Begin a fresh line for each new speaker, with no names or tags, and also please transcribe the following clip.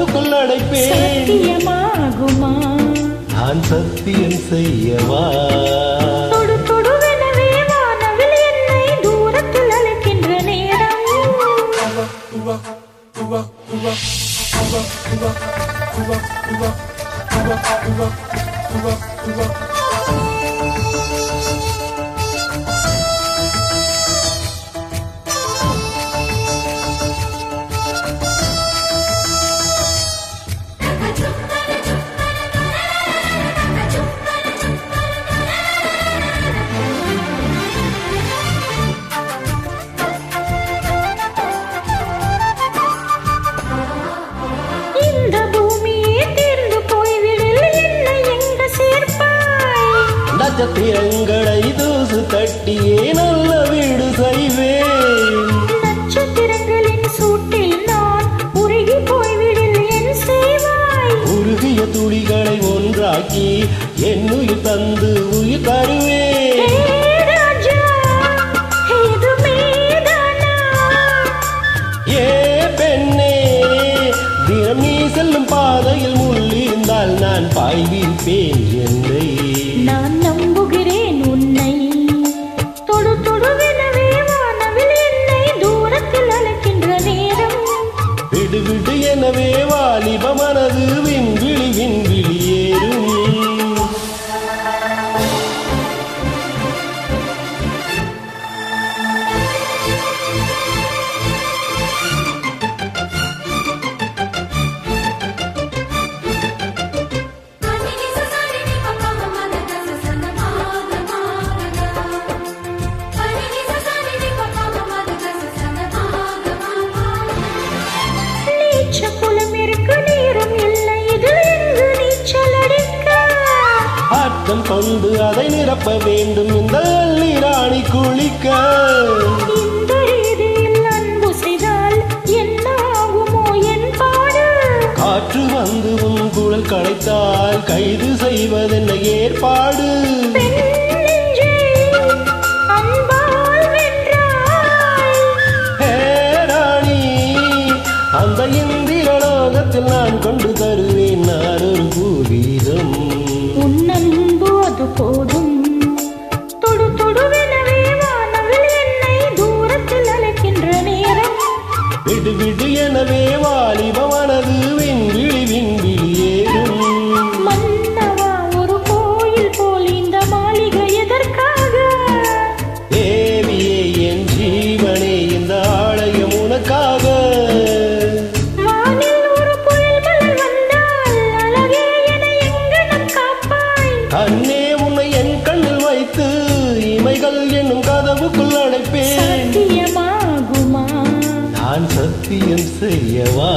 கதவுக்குள் அடைப்பேன்.
சத்தியமாகுமா?
நான் சத்தியம் செய்யவா?
தொடு தொடுவெனவே வானவில் என்னை தூரத்தில் அழைக்கின்ற நேரம்.
நட்சத்திரங்களை தூசு தட்டியே நல்ல வீடு செய்வேன்.
நட்சத்திரங்களின் சூட்டில் நான் உருகி போய்விடில் என் செய்வாய்.
உருகிய துளிகளை ஒன்றாக்கி என் உயிர் தந்து உயிர் தருவேன். ஏ பெண்ணே, தினம் நீ செல்லும் பாதையில் முள்ளிருந்தால் நான் பாய்விப்பேன் என்னை.
நான் நம்புகிறேன் உன்னை. தொடு தொடுவெனவே வானவில் என்னை தூரத்தில் அழைக்கின்ற நேரம்.
விடு விடு எனவே வாலிப மனது விண்விழி விண்விழி ஏறும். ஆட்டம் கொண்டு அதை நிரப்ப வேண்டும் இந்த நீராணி குளிக்க.
இந்த ரீதியில் அன்பு செய்தால் என்ன ஆகுமோ என் பாடு.
காற்று வந்து உன் குழல் களைத்தால் கைது செய்வதென்ன ஏற்பாடு. அந்த இந்திரலோகத்தில் நான் கொண்டு தருவேன் நான் ஒரு பூவீதம்.
உன்னன்பு அது போதும். தொடு தொடுவெனவே வானவில் என்னை தூரத்தில் அழைக்கின்ற நேரம்.
விடு விடு எனவே வாலிப மனது விண்விழி விண்விழி ஏறும்.
மன்னவா, ஒரு கோயில் போல் இந்த மாளிகை எதற்காக?
தேவியே என் ஜீவனே, இந்த ஆலயம் உனக்காக. அன்னே உன்னை என் கண்ணில் வைத்து இமைகள் என்னும் கதவுக்குள் அடைப்பேன்.
சத்தியமாகுமா?
நான் சத்தியம் செய்யவா?